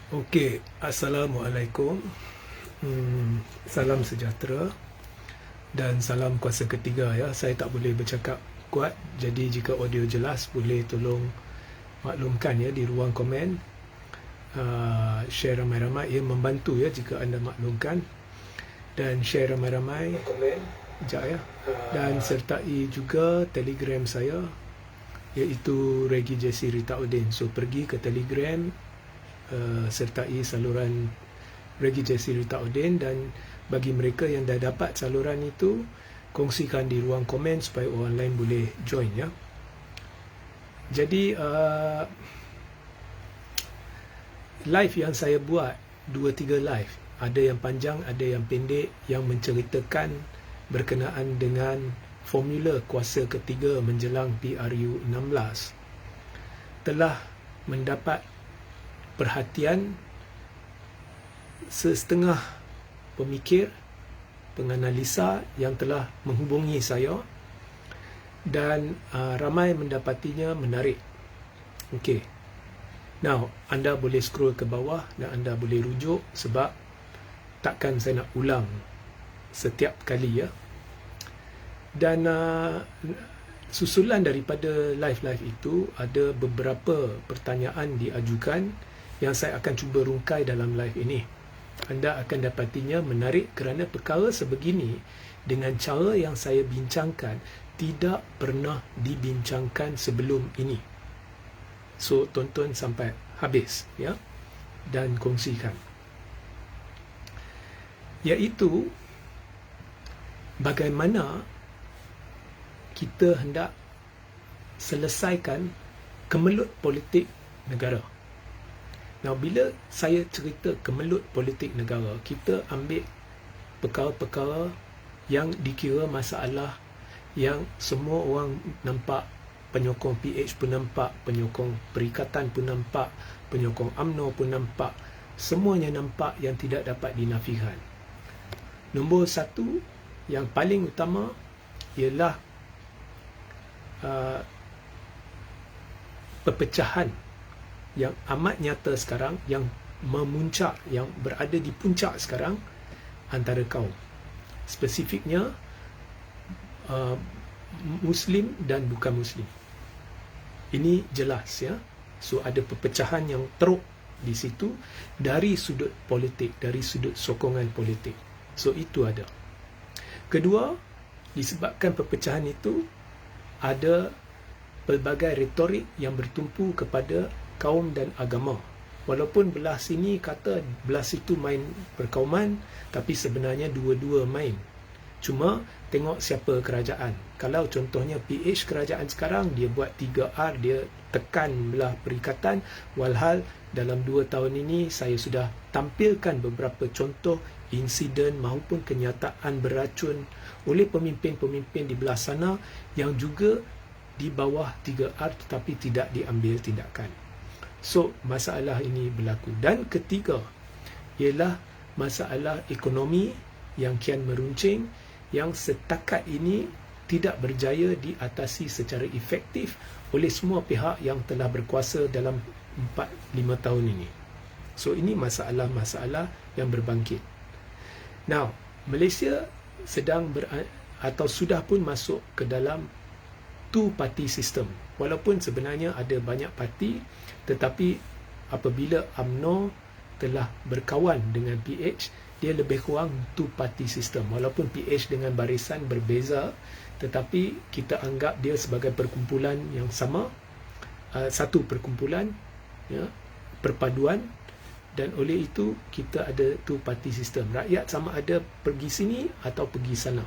Okey, Assalamualaikum. Salam sejahtera dan salam kuasa ketiga ya. Saya tak boleh bercakap kuat, jadi jika audio jelas boleh tolong maklumkan ya di ruang komen. Share ramai-ramai, ia membantu ya jika anda maklumkan, dan share ramai-ramai komen sekejap ya. Dan sertai juga Telegram saya, iaitu Regi Jesse Rita Udin. So pergi ke Telegram, sertai saluran Regi Jesse Rita Udin, dan bagi mereka yang dah dapat saluran itu, kongsikan di ruang komen supaya orang lain boleh join ya. Jadi live yang saya buat 2-3 live, ada yang panjang, ada yang pendek, yang menceritakan berkenaan dengan formula kuasa ketiga menjelang PRU 16 telah mendapat perhatian setengah pemikir, penganalisa yang telah menghubungi saya, dan ramai mendapatinya menarik. Okey. Now, anda boleh scroll ke bawah dan anda boleh rujuk, sebab takkan saya nak ulang setiap kali ya. Dan susulan daripada live-live itu, ada beberapa pertanyaan diajukan yang saya akan cuba rungkai dalam live ini. Anda akan dapatinya menarik kerana perkara sebegini dengan cara yang saya bincangkan tidak pernah dibincangkan sebelum ini. So tonton sampai habis ya, dan kongsikan. Iaitu bagaimana kita hendak selesaikan kemelut politik negara. Now, bila saya cerita kemelut politik negara, kita ambil perkara-perkara yang dikira masalah yang semua orang nampak. Penyokong PH pun nampak, penyokong Perikatan pun nampak, penyokong UMNO pun nampak. Semuanya nampak yang tidak dapat dinafikan. Nombor satu, yang paling utama ialah perpecahan yang amat nyata sekarang, yang memuncak, yang berada di puncak sekarang antara kaum. Spesifiknya Muslim dan bukan Muslim. Ini jelas ya. So ada perpecahan yang teruk di situ dari sudut politik, dari sudut sokongan politik. So itu ada. Kedua, disebabkan perpecahan itu, ada pelbagai retorik yang bertumpu kepada kaum dan agama. Walaupun belah sini kata belah situ main perkauman, tapi sebenarnya dua-dua main. Cuma tengok siapa kerajaan. Kalau contohnya PH kerajaan sekarang, dia buat 3R, dia tekan belah Perikatan. Walhal dalam 2 tahun ini saya sudah tampilkan beberapa contoh insiden maupun kenyataan beracun oleh pemimpin-pemimpin di belah sana yang juga di bawah 3R tetapi tidak diambil tindakan. So, masalah ini berlaku. Dan ketiga, ialah masalah ekonomi yang kian meruncing, yang setakat ini tidak berjaya diatasi secara efektif oleh semua pihak yang telah berkuasa dalam 4-5 tahun ini. So, ini masalah-masalah yang berbangkit. Now, Malaysia sedang atau sudah pun masuk ke dalam two-party system. Walaupun sebenarnya ada banyak parti, tetapi apabila UMNO telah berkawan dengan PH, dia lebih kurang two-party system. Walaupun PH dengan barisan berbeza, tetapi kita anggap dia sebagai perkumpulan yang sama, satu perkumpulan, ya, perpaduan, dan oleh itu kita ada two-party system. Rakyat sama ada pergi sini atau pergi sana.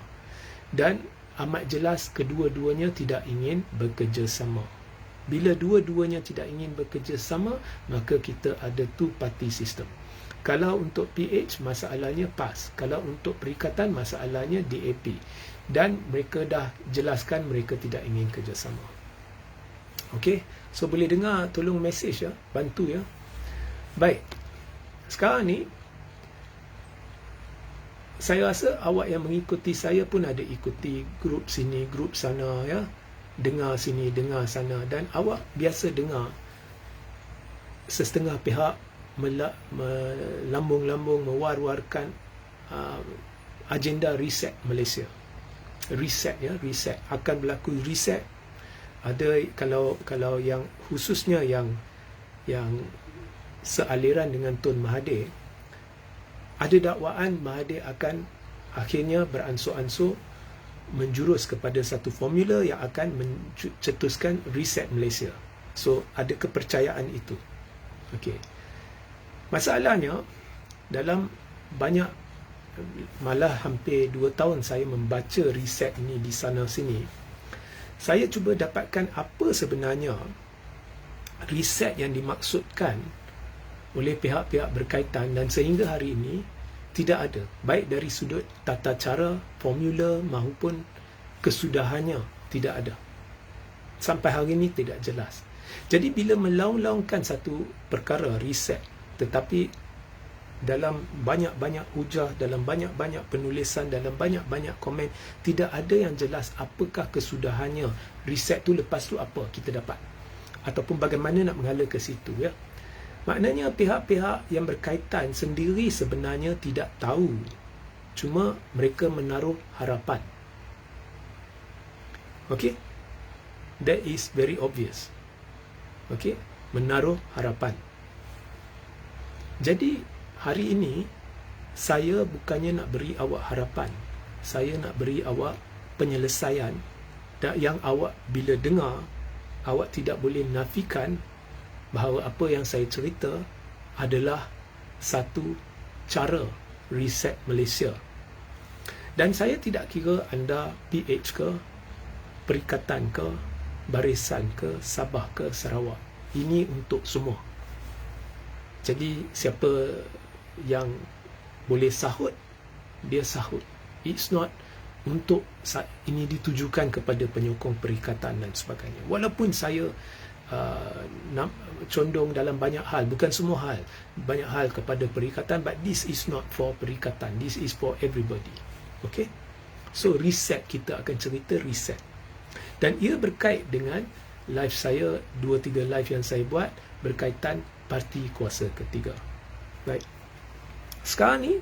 Dan amat jelas kedua-duanya tidak ingin bekerjasama. Bila dua-duanya tidak ingin bekerjasama, maka kita ada two-party system. Kalau untuk PH, masalahnya PAS. Kalau untuk Perikatan, masalahnya DAP. Dan mereka dah jelaskan mereka tidak ingin kerjasama. Okey, so boleh dengar, tolong message ya, bantu ya. Baik, sekarang ni saya rasa awak yang mengikuti saya pun ada ikuti grup sini, grup sana ya. Dengar sini, dengar sana, dan awak biasa dengar setengah pihak melambung-lambung mewar-warkan agenda reset Malaysia. Reset, ya, reset. Akan berlaku reset. Ada kalau yang khususnya yang sealiran dengan Tun Mahathir, ada dakwaan Mahathir akan akhirnya beransur-ansur menjurus kepada satu formula yang akan mencetuskan reset Malaysia. So ada kepercayaan itu. Okey. Masalahnya dalam banyak, malah hampir 2 tahun saya membaca reset ini di sana sini, saya cuba dapatkan apa sebenarnya reset yang dimaksudkan oleh pihak-pihak berkaitan, dan sehingga hari ini tidak ada, baik dari sudut tata cara, formula maupun kesudahannya tidak ada. Sampai hari ini tidak jelas. Jadi bila melaung-laungkan satu perkara reset, tetapi dalam banyak-banyak hujah, dalam banyak-banyak penulisan, dalam banyak-banyak komen, tidak ada yang jelas apakah kesudahannya. Reset tu lepas tu apa kita dapat, ataupun bagaimana nak menghala ke situ, ya. Maknanya pihak-pihak yang berkaitan sendiri sebenarnya tidak tahu, cuma mereka menaruh harapan. Okey, that is very obvious. Okey, menaruh harapan. Jadi hari ini saya bukannya nak beri awak harapan, saya nak beri awak penyelesaian yang awak bila dengar, awak tidak boleh nafikan bahawa apa yang saya cerita adalah satu cara reset Malaysia. Dan saya tidak kira anda PH ke, Perikatan ke, Barisan ke, Sabah ke, Sarawak. Ini untuk semua. Jadi siapa yang boleh sahut, dia sahut. It's not untuk ini ditujukan kepada penyokong perikatan dan sebagainya. Walaupun saya condong dalam banyak hal, bukan semua hal, banyak hal kepada perikatan, but this is not for perikatan, this is for everybody. Okay, so reset, kita akan cerita reset, dan ia berkait dengan live saya, 2-3 live yang saya buat berkaitan parti kuasa ketiga. Baik, sekarang ni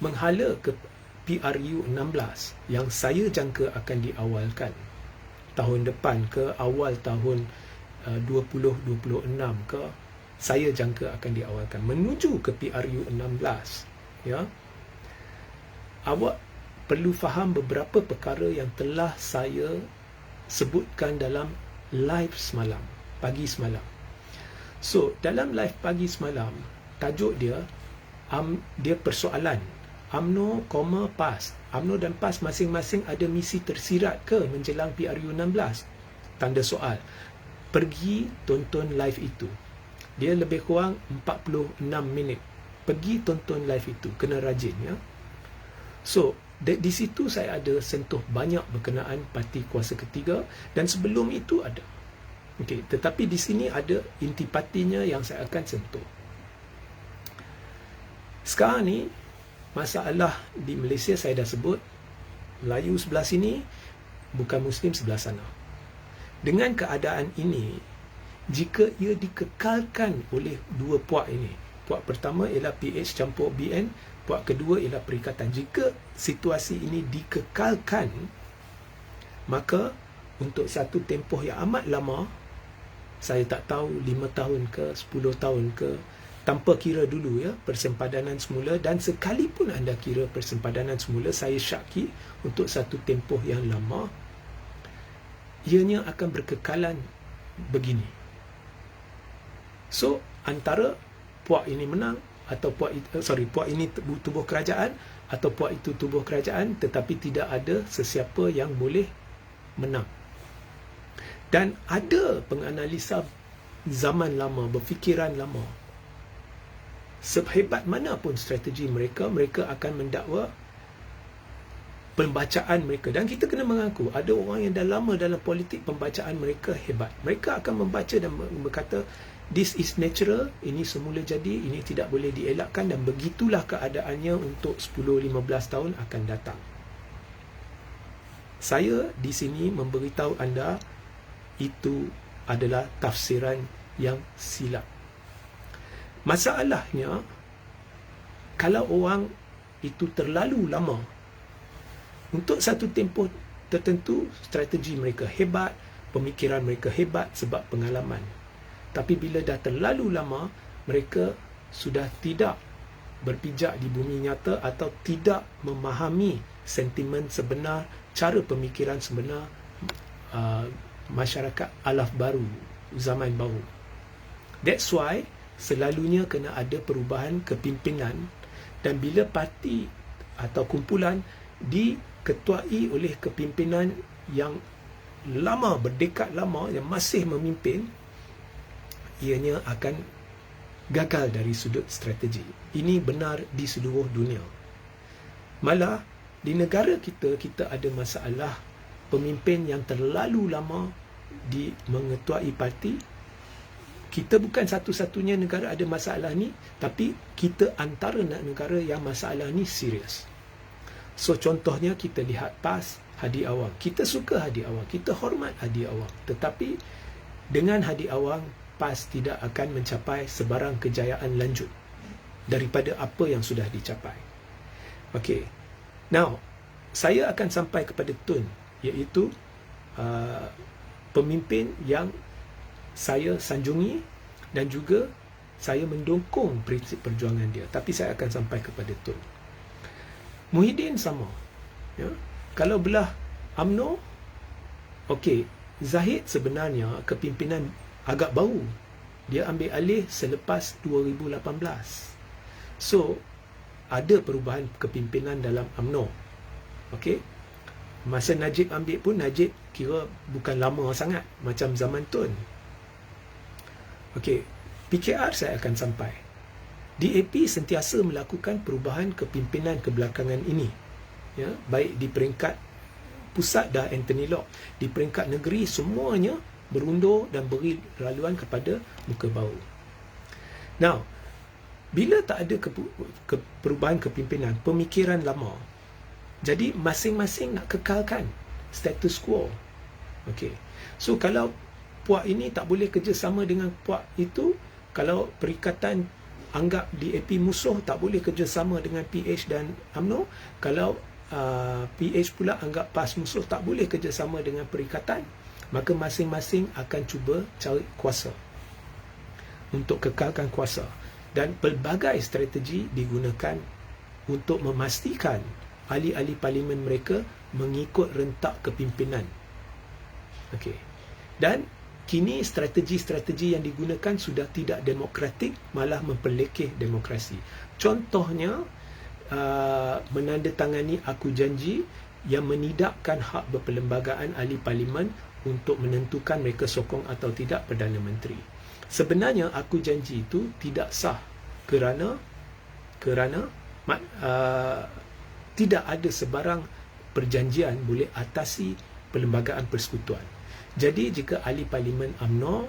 menghala ke PRU 16 yang saya jangka akan diawalkan tahun depan ke awal tahun 2026 ke, saya jangka akan diawalkan menuju ke PRU 16, ya. Awak perlu faham beberapa perkara yang telah saya sebutkan dalam live semalam, pagi semalam. So dalam live pagi semalam, tajuk dia dia persoalan UMNO, PAS. UMNO dan PAS masing-masing ada misi tersirat ke menjelang PRU 16? Tanda soal. Pergi tonton live itu. Dia lebih kurang 46 minit. Pergi tonton live itu. Kena rajin, ya. So, di situ saya ada sentuh banyak berkenaan parti kuasa ketiga, dan sebelum itu ada. Okey, tetapi di sini ada intipatinya yang saya akan sentuh. Sekarang ni, masalah di Malaysia saya dah sebut, Melayu sebelah sini, bukan Muslim sebelah sana. Dengan keadaan ini, jika ia dikekalkan oleh dua puak ini, puak pertama ialah PH campur BN, puak kedua ialah perikatan. Jika situasi ini dikekalkan, maka untuk satu tempoh yang amat lama, saya tak tahu 5 tahun ke 10 tahun ke, tanpa kira dulu, ya, persempadanan semula, dan sekalipun anda kira persempadanan semula, saya syaki untuk satu tempoh yang lama, ianya akan berkekalan begini. So, antara puak ini menang, atau puak ini tubuh kerajaan, atau puak itu tubuh kerajaan, tetapi tidak ada sesiapa yang boleh menang. Dan ada penganalisa zaman lama, berfikiran lama, sehebat mana pun strategi mereka, mereka akan mendakwa pembacaan mereka. Dan kita kena mengaku, ada orang yang dah lama dalam politik, pembacaan mereka hebat. Mereka akan membaca dan berkata, this is natural, ini semula jadi, ini tidak boleh dielakkan, dan begitulah keadaannya untuk 10-15 tahun akan datang. Saya di sini memberitahu anda, itu adalah tafsiran yang silap. Masalahnya, kalau orang itu terlalu lama, untuk satu tempoh tertentu, strategi mereka hebat, pemikiran mereka hebat sebab pengalaman. Tapi bila dah terlalu lama, mereka sudah tidak berpijak di bumi nyata atau tidak memahami sentimen sebenar, cara pemikiran sebenar masyarakat alaf baru, zaman baru. That's why selalunya kena ada perubahan kepimpinan, dan bila parti atau kumpulan diketuai oleh kepimpinan yang lama, berdekad lama, yang masih memimpin, ianya akan gagal dari sudut strategi. Ini benar di seluruh dunia. Malah di negara kita, kita ada masalah pemimpin yang terlalu lama mengetuai parti. Kita bukan satu-satunya negara ada masalah ni, tapi kita antara negara yang masalah ni serius. So contohnya kita lihat PAS, Hadi Awang. Kita suka Hadi Awang, kita hormat Hadi Awang. Tetapi dengan Hadi Awang, PAS tidak akan mencapai sebarang kejayaan lanjut daripada apa yang sudah dicapai. Okey. Now, saya akan sampai kepada Tun, iaitu pemimpin yang saya sanjungi dan juga saya mendukung prinsip perjuangan dia. Tapi saya akan sampai kepada Tun. Muhyiddin sama. Ya? Kalau belah UMNO, okey, Zahid sebenarnya kepimpinan agak baru. Dia ambil alih selepas 2018. So, ada perubahan kepimpinan dalam UMNO. Okey. Masa Najib ambil pun, Najib kira bukan lama sangat macam zaman Tun. Okey, PKR saya akan sampai. DAP sentiasa melakukan perubahan kepimpinan kebelakangan ini. Ya, baik di peringkat pusat dah Anthony Locke, di peringkat negeri semuanya berundur dan beri laluan kepada muka bau. Now, bila tak ada perubahan kepimpinan, pemikiran lama, jadi masing-masing nak kekalkan status quo. Okey. So kalau puak ini tak boleh kerjasama dengan puak itu, kalau perikatan anggap DAP musuh tak boleh kerjasama dengan PH dan UMNO, kalau PH pula anggap PAS musuh tak boleh kerjasama dengan perikatan, maka masing-masing akan cuba cari kuasa untuk kekalkan kuasa, dan pelbagai strategi digunakan untuk memastikan ahli-ahli parlimen mereka mengikut rentak kepimpinan. Okey. Dan kini strategi-strategi yang digunakan sudah tidak demokratik, malah memperlekeh demokrasi. Contohnya, menandatangani aku janji yang menidakkan hak berperlembagaan ahli parlimen untuk menentukan mereka sokong atau tidak Perdana Menteri. Sebenarnya aku janji itu tidak sah kerana tidak ada sebarang perjanjian boleh atasi perlembagaan persekutuan. Jadi jika ahli parlimen UMNO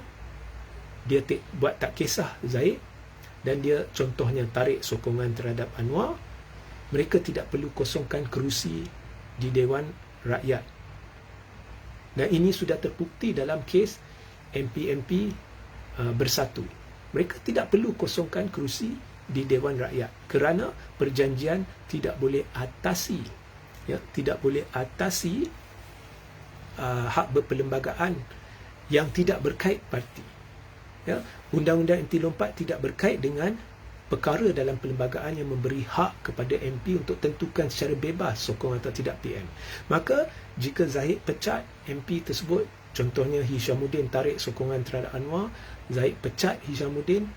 dia buat tak kisah Zahid dan dia contohnya tarik sokongan terhadap Anwar, mereka tidak perlu kosongkan kerusi di Dewan Rakyat. Dan ini sudah terbukti dalam kes MP-MP bersatu. Mereka tidak perlu kosongkan kerusi di Dewan Rakyat kerana perjanjian tidak boleh atasi, ya, tidak boleh atasi hak berperlembagaan yang tidak berkait parti. Ya, Undang-Undang Anti Lompat tidak berkait dengan perkara dalam perlembagaan yang memberi hak kepada MP untuk tentukan secara bebas sokong atau tidak PM. Maka jika Zahid pecat MP tersebut, contohnya Hishamuddin tarik sokongan terhadap Anwar, Zahid pecat Hishamuddin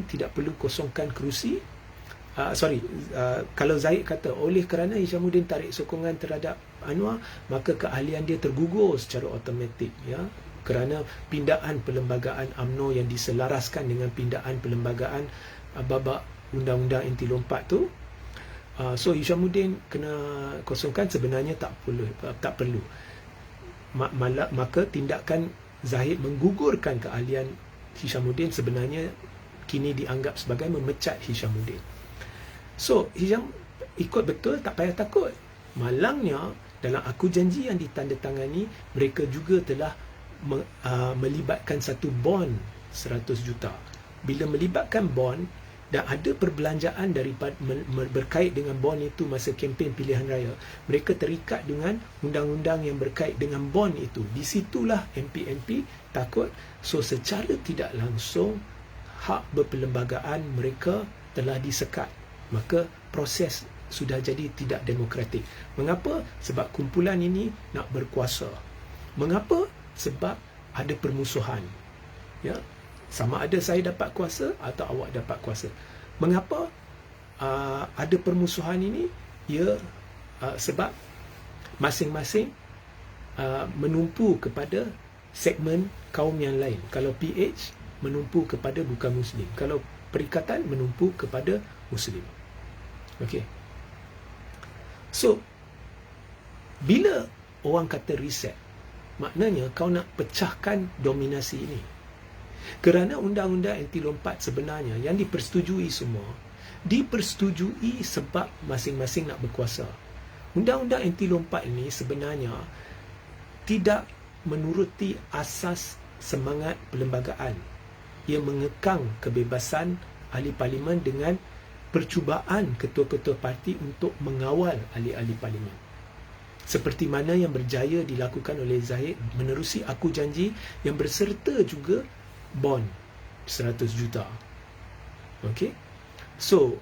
tidak perlu kosongkan kerusi. Kalau Zahid kata oleh kerana Hishamuddin tarik sokongan terhadap Anwar, maka keahlian dia tergugur secara automatik, ya, kerana pindaan perlembagaan UMNO yang diselaraskan dengan pindaan perlembagaan babak Undang-Undang Anti Lompat tu. So Hishamuddin kena kosongkan, sebenarnya tak perlu. Maka tindakan Zahid menggugurkan keahlian Hishamuddin sebenarnya kini dianggap sebagai memecat Hishamuddin. So Hisham ikut betul, tak payah takut. Malangnya dalam aku janji yang ditandatangani, mereka juga telah melibatkan satu bond 100 juta. bila melibatkan bond dan ada perbelanjaan daripada berkait dengan bond itu masa kempen pilihan raya, mereka terikat dengan undang-undang yang berkait dengan bond itu. Di situlah MP-MP takut. So secara tidak langsung hak berperlembagaan mereka telah disekat. Maka proses sudah jadi tidak demokratik. Mengapa? Sebab kumpulan ini nak berkuasa. Mengapa? Sebab ada permusuhan. Ya, sama ada saya dapat kuasa atau awak dapat kuasa. Mengapa ada permusuhan ini? Ya, sebab masing-masing menumpu kepada segmen kaum yang lain. Kalau PH menumpu kepada bukan Muslim. Kalau Perikatan menumpu kepada Muslim. Okey. So, bila orang kata reset, maknanya kau nak pecahkan dominasi ini. Kerana undang-undang anti lompat sebenarnya yang dipersetujui semua, dipersetujui sebab masing-masing nak berkuasa. Undang-undang anti lompat ini sebenarnya tidak menuruti asas semangat perlembagaan. Ia mengekang kebebasan ahli parlimen dengan percubaan ketua-ketua parti untuk mengawal ahli-ahli parlimen. Seperti mana yang berjaya dilakukan oleh Zahid menerusi Aku Janji yang berserta juga bond 100 juta. Okey. So,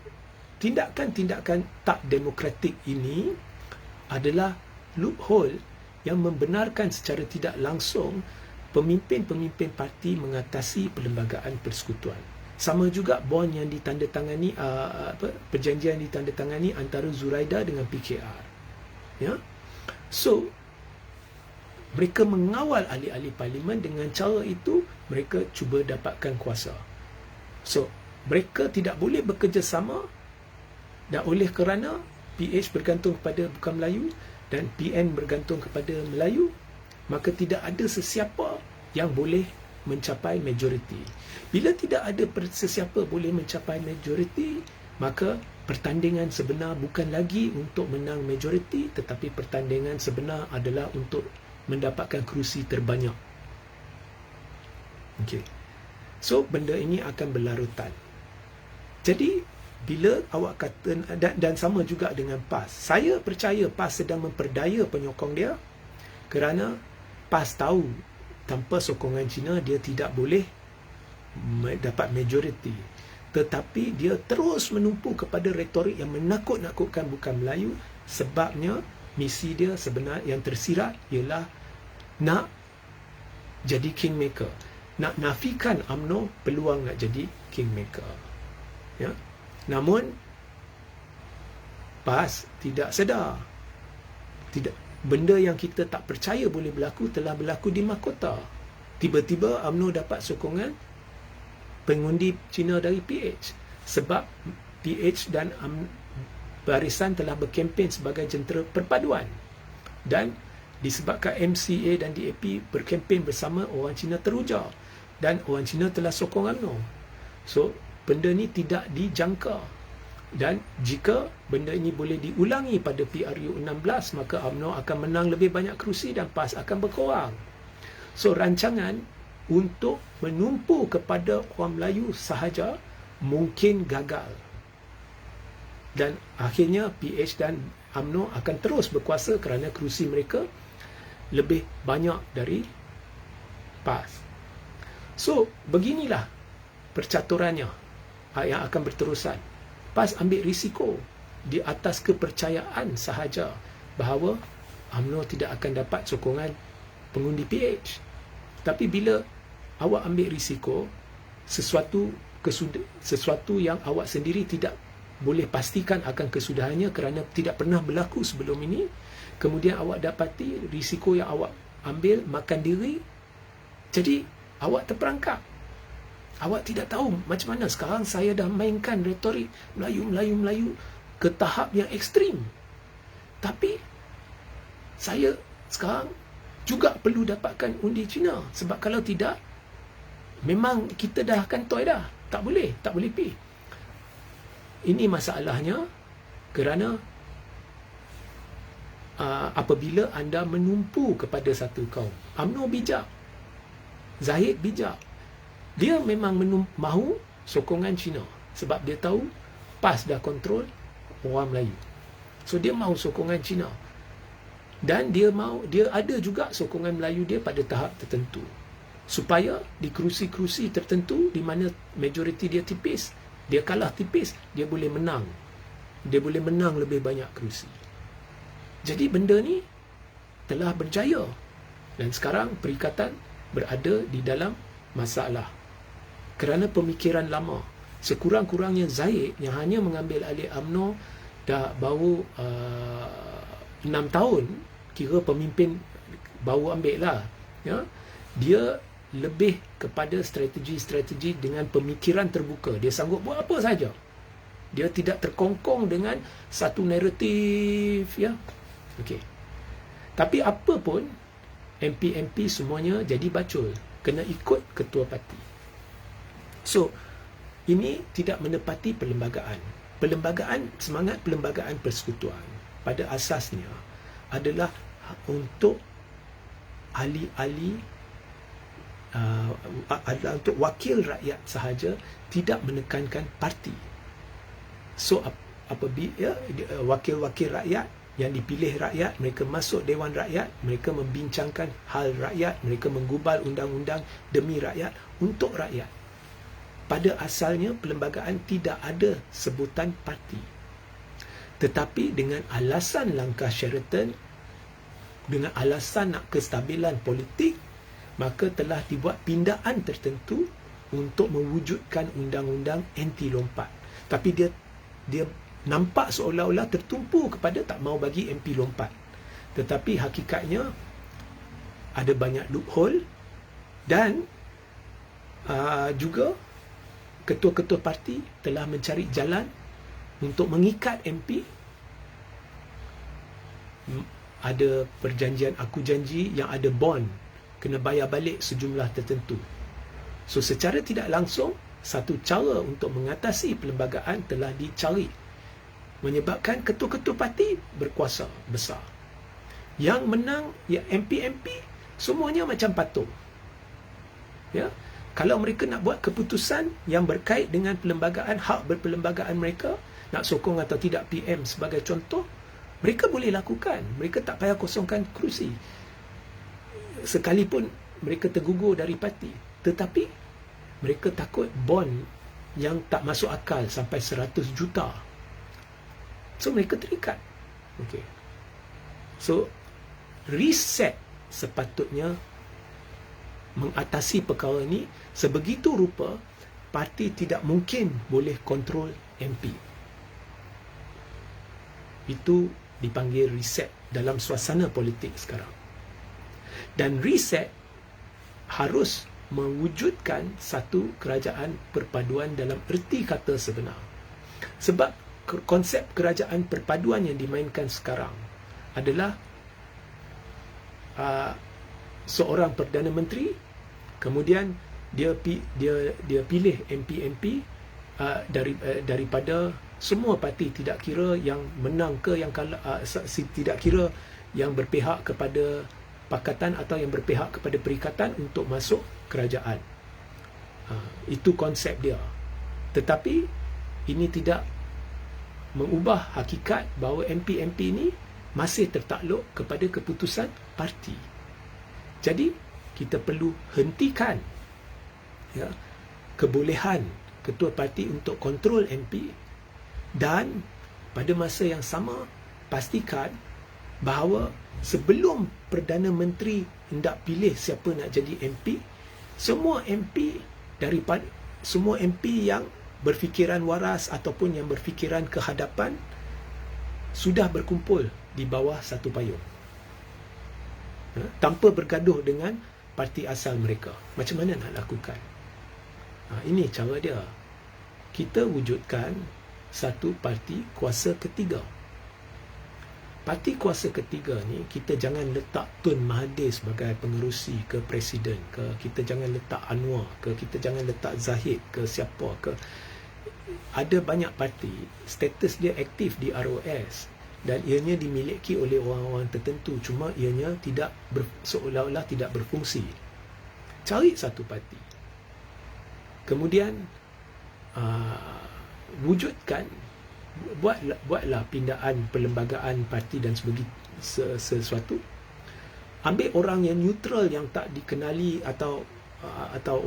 tindakan-tindakan tak demokratik ini adalah loophole yang membenarkan secara tidak langsung pemimpin-pemimpin parti mengatasi perlembagaan persekutuan. Sama juga bond yang ditandatangani, perjanjian ditandatangani antara Zuraida dengan PKR. Ya. So, mereka mengawal ahli-ahli parlimen dengan cara itu mereka cuba dapatkan kuasa. So, mereka tidak boleh bekerjasama dan oleh kerana PH bergantung kepada bukan Melayu dan PN bergantung kepada Melayu, maka tidak ada sesiapa yang boleh mencapai majoriti. Bila tidak ada sesiapa boleh mencapai majoriti, maka pertandingan sebenar bukan lagi untuk menang majoriti, tetapi pertandingan sebenar adalah untuk mendapatkan kerusi terbanyak. Okey. So, benda ini akan berlarutan. Jadi, bila awak kata, dan sama juga dengan PAS. Saya percaya PAS sedang memperdaya penyokong dia kerana PAS tahu tanpa sokongan Cina dia tidak boleh dapat majoriti. Tetapi dia terus menumpu kepada retorik yang menakut-nakutkan bukan Melayu, sebabnya misi dia sebenar yang tersirat ialah nak jadi kingmaker, nak nafikan UMNO peluang nak jadi kingmaker. Ya. Namun PAS tidak sedar, benda yang kita tak percaya boleh berlaku telah berlaku di mahkota. Tiba-tiba UMNO dapat sokongan pengundi Cina dari PH sebab PH dan barisan telah berkempen sebagai jentera perpaduan, dan disebabkan MCA dan DAP berkempen bersama, orang Cina teruja dan orang Cina telah sokong UMNO. So, benda ni tidak dijangka, dan jika benda ini boleh diulangi pada PRU 16, maka UMNO akan menang lebih banyak kerusi dan PAS akan berkurang. So, rancangan untuk menumpu kepada orang Melayu sahaja mungkin gagal, dan akhirnya PH dan UMNO akan terus berkuasa kerana kerusi mereka lebih banyak dari PAS. So, beginilah percaturannya yang akan berterusan. PAS ambil risiko di atas kepercayaan sahaja bahawa UMNO tidak akan dapat sokongan pengundi PH. Tapi bila awak ambil risiko sesuatu yang awak sendiri tidak boleh pastikan akan kesudahannya kerana tidak pernah berlaku sebelum ini, kemudian awak dapati risiko yang awak ambil makan diri, jadi awak terperangkap. Awak tidak tahu macam mana. Sekarang saya dah mainkan retorik Melayu ke tahap yang ekstrim. Tapi saya sekarang juga perlu dapatkan undi Cina. Sebab kalau tidak, memang kita dah kantoi dah. Tak boleh pergi. Ini masalahnya kerana apabila anda menumpu kepada satu kaum. UMNO bijak, Zahid bijak. Dia memang mahu sokongan Cina. Sebab dia tahu PAS dah kontrol orang Melayu. So dia mahu sokongan Cina. Dan dia ada juga sokongan Melayu dia pada tahap tertentu. Supaya di kerusi-kerusi tertentu di mana majoriti dia tipis, dia kalah tipis, dia boleh menang. Dia boleh menang lebih banyak kerusi. Jadi benda ni telah berjaya. Dan sekarang perikatan berada di dalam masalah. Kerana pemikiran lama. Sekurang-kurangnya Zahid yang hanya mengambil alih UMNO dah baru 6 tahun, kira pemimpin baru ambil lah, ya, dia lebih kepada strategi-strategi dengan pemikiran terbuka. Dia sanggup buat apa saja. Dia tidak terkongkong dengan satu naratif, ya. Okey. Tapi apa pun MP-MP semuanya jadi bacul, kena ikut ketua parti. So ini tidak menepati perlembagaan. Semangat perlembagaan persekutuan pada asasnya adalah untuk ahli-ahli, adalah untuk wakil rakyat sahaja, tidak menekankan parti. So apabila wakil-wakil rakyat yang dipilih rakyat, mereka masuk Dewan Rakyat, mereka membincangkan hal rakyat, mereka menggubal undang-undang demi rakyat, untuk rakyat. Pada asalnya perlembagaan tidak ada sebutan parti. Tetapi dengan alasan langkah Sheraton, dengan alasan nak kestabilan politik, maka telah dibuat pindaan tertentu untuk mewujudkan undang-undang anti lompat. Tapi dia nampak seolah-olah tertumpu kepada tak mau bagi MP lompat. Tetapi hakikatnya ada banyak loophole, dan juga ketua-ketua parti telah mencari jalan untuk mengikat MP. Ada perjanjian aku janji yang ada bond, kena bayar balik sejumlah tertentu. So secara tidak langsung, satu cara untuk mengatasi perlembagaan telah dicari, menyebabkan ketua-ketua parti berkuasa besar. Yang menang, ya MP-MP, semuanya macam patung. Ya, kalau mereka nak buat keputusan yang berkait dengan perlembagaan, hak berperlembagaan mereka, nak sokong atau tidak PM sebagai contoh, mereka boleh lakukan. Mereka tak payah kosongkan kerusi. Sekalipun mereka tergugur dari parti. Tetapi mereka takut bond yang tak masuk akal sampai 100 juta. So mereka terikat. Okay. So reset sepatutnya mengatasi perkara ini sebegitu rupa parti tidak mungkin boleh kontrol MP. Itu dipanggil reset dalam suasana politik sekarang. Dan reset harus mewujudkan satu kerajaan perpaduan dalam erti kata sebenar. Sebab konsep kerajaan perpaduan yang dimainkan sekarang adalah seorang Perdana Menteri, kemudian dia pilih MP-MP daripada semua parti, tidak kira yang menang ke yang kalah, tidak kira yang berpihak kepada pakatan atau yang berpihak kepada perikatan untuk masuk kerajaan. Itu konsep dia. Tetapi ini tidak mengubah hakikat bahawa MP-MP ini masih tertakluk kepada keputusan parti. Jadi kita perlu hentikan, ya, kebolehan ketua parti untuk kontrol MP, dan pada masa yang sama pastikan bahawa sebelum Perdana Menteri hendak pilih siapa nak jadi MP, semua MP yang berfikiran waras ataupun yang berfikiran kehadapan sudah berkumpul di bawah satu payung, tanpa bergaduh dengan parti asal mereka. Macam mana nak lakukan? Ini cara dia. Kita wujudkan satu parti kuasa ketiga. Parti kuasa ketiga ni, kita jangan letak Tun Mahathir sebagai pengerusi ke presiden ke, kita jangan letak Anwar ke, kita jangan letak Zahid ke, siapa ke. Ada banyak parti status dia aktif di ROS dan ianya dimiliki oleh orang-orang tertentu, cuma ianya tidak seolah-olah tidak berfungsi. Cari satu parti, kemudian wujudkan, buatlah pindaan perlembagaan parti dan sesuatu. Ambil orang yang neutral, yang tak dikenali atau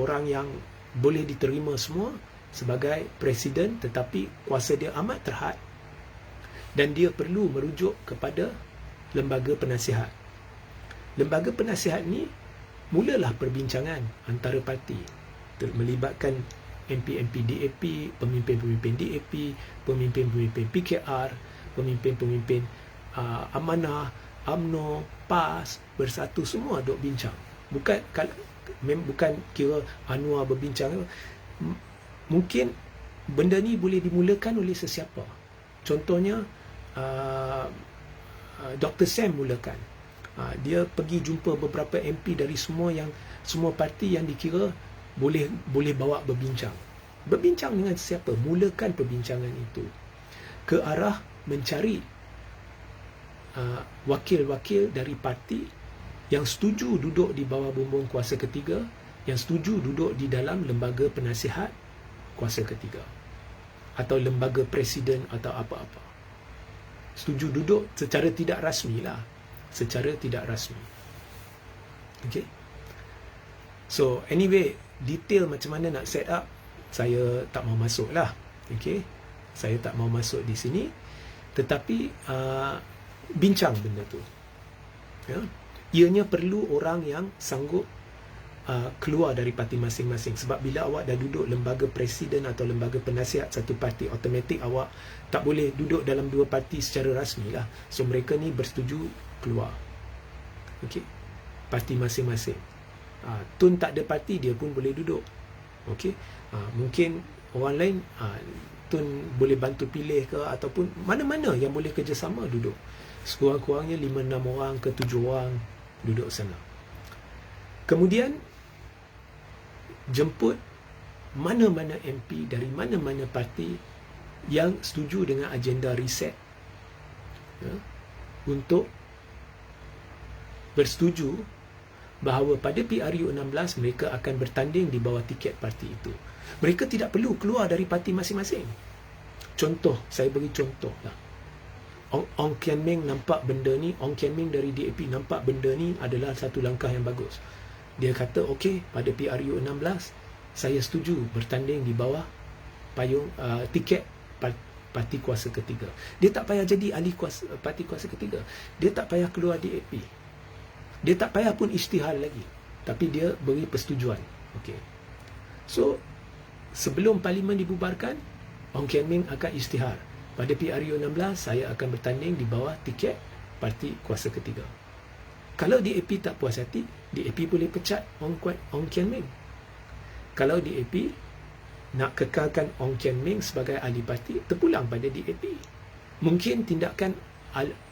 orang yang boleh diterima semua sebagai presiden, tetapi kuasa dia amat terhad dan dia perlu merujuk kepada lembaga penasihat. Lembaga penasihat ni mulalah perbincangan antara parti, melibatkan MP-MP DAP, pemimpin-pemimpin DAP, pemimpin-pemimpin PKR, pemimpin-pemimpin Amanah, UMNO, PAS, Bersatu, semua duk bincang. Bukan kira Anwar berbincang. Mungkin benda ni boleh dimulakan oleh sesiapa. Contohnya Dr. Sam mulakan. Dia pergi jumpa beberapa MP dari semua parti yang dikira boleh bawa berbincang. Berbincang dengan siapa? Mulakan perbincangan itu ke arah mencari wakil-wakil dari parti yang setuju duduk di bawah bumbung kuasa ketiga, yang setuju duduk di dalam lembaga penasihat kuasa ketiga atau lembaga presiden atau apa-apa. Setuju duduk secara tidak rasmi lah. Secara tidak rasmi. Okay. So anyway, detail macam mana nak set up, saya tak mau masuk lah. Okay. Saya tak mau masuk di sini. Tetapi bincang benda tu. Ya. Ianya perlu orang yang sanggup keluar dari parti masing-masing. Sebab bila awak dah duduk lembaga presiden atau lembaga penasihat satu parti, automatik awak tak boleh duduk dalam dua parti secara rasmi lah. So mereka ni bersetuju keluar. Okey. Parti masing-masing. Tun tak ada parti, dia pun boleh duduk. Okey. Mungkin orang lain Tun boleh bantu pilih ke, ataupun mana-mana yang boleh kerjasama duduk. Sekurang-kurangnya 5-6 orang ke 7 orang duduk sana. Kemudian jemput mana-mana MP dari mana-mana parti yang setuju dengan agenda reset, ya, untuk bersetuju bahawa pada PRU 16 mereka akan bertanding di bawah tiket parti itu. Mereka tidak perlu keluar dari parti masing-masing. Contoh, saya beri contoh lah. Ong Kian Meng nampak benda ni, Ong Kian Meng dari DAP nampak benda ni adalah satu langkah yang bagus. Dia kata, okey, pada PRU 16 saya setuju bertanding di bawah payung tiket parti kuasa ketiga. Dia tak payah jadi ahli parti kuasa ketiga. Dia tak payah keluar DAP. Dia tak payah pun isytihar lagi. Tapi dia beri persetujuan. Okey. So, sebelum parlimen dibubarkan, Ong Kian Meng akan isytihar. Pada PRU 16, saya akan bertanding di bawah tiket parti kuasa ketiga. Kalau DAP tak puas hati, DAP boleh pecat Ong Kian Meng. Kalau DAP nak kekalkan Ong Kian Meng sebagai ahli parti, terpulang pada DAP. Mungkin tindakan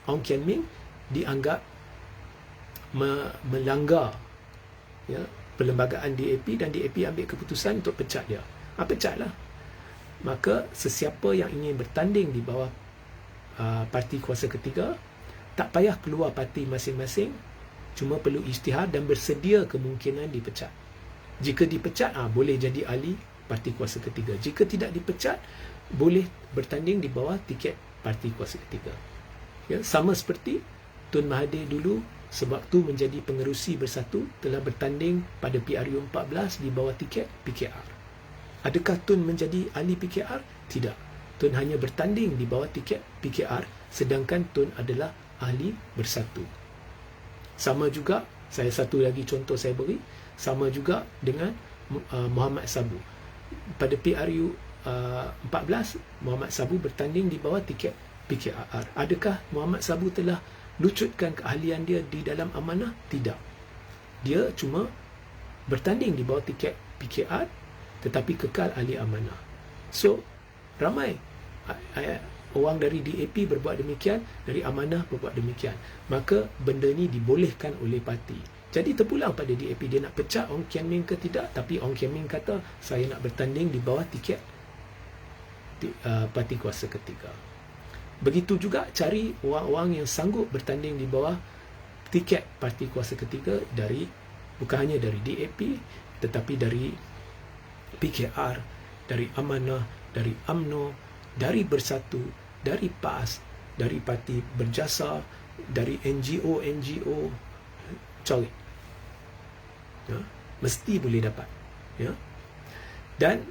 Ong Kian Meng dianggap melanggar, ya, perlembagaan DAP, dan DAP ambil keputusan untuk pecat dia. Pecatlah. Maka sesiapa yang ingin bertanding di bawah parti kuasa ketiga tak payah keluar parti masing-masing, cuma perlu isytihar dan bersedia kemungkinan dipecat. Jika dipecat, boleh jadi ahli parti kuasa ketiga. Jika tidak dipecat, boleh bertanding di bawah tiket parti kuasa ketiga. Ya, sama seperti Tun Mahathir dulu, sebab tu menjadi pengerusi Bersatu, telah bertanding pada PRU 14 di bawah tiket PKR. Adakah Tun menjadi ahli PKR? Tidak. Tun hanya bertanding di bawah tiket PKR, sedangkan Tun adalah ahli Bersatu. Sama juga, saya satu lagi contoh saya beri, sama juga dengan Muhammad Sabu. Pada PRU 14, Muhammad Sabu bertanding di bawah tiket PKR. Adakah Muhammad Sabu telah lucutkan keahlian dia di dalam Amanah? Tidak. Dia cuma bertanding di bawah tiket PKR, tetapi kekal ahli Amanah. So, ramai orang dari DAP berbuat demikian, dari Amanah berbuat demikian. Maka benda ni dibolehkan oleh parti. Jadi terpulang pada DAP, dia nak pecat Ong Kian Meng ke tidak, tapi Ong Kian Meng kata, saya nak bertanding di bawah tiket parti kuasa ketiga. Begitu juga cari orang-orang yang sanggup bertanding di bawah tiket parti kuasa ketiga bukan hanya dari DAP, tetapi dari PKR, dari Amanah, dari UMNO, dari Bersatu, dari PAS, dari Parti Berjasa, dari NGO, cari. Ya, mesti boleh dapat. Ya. Dan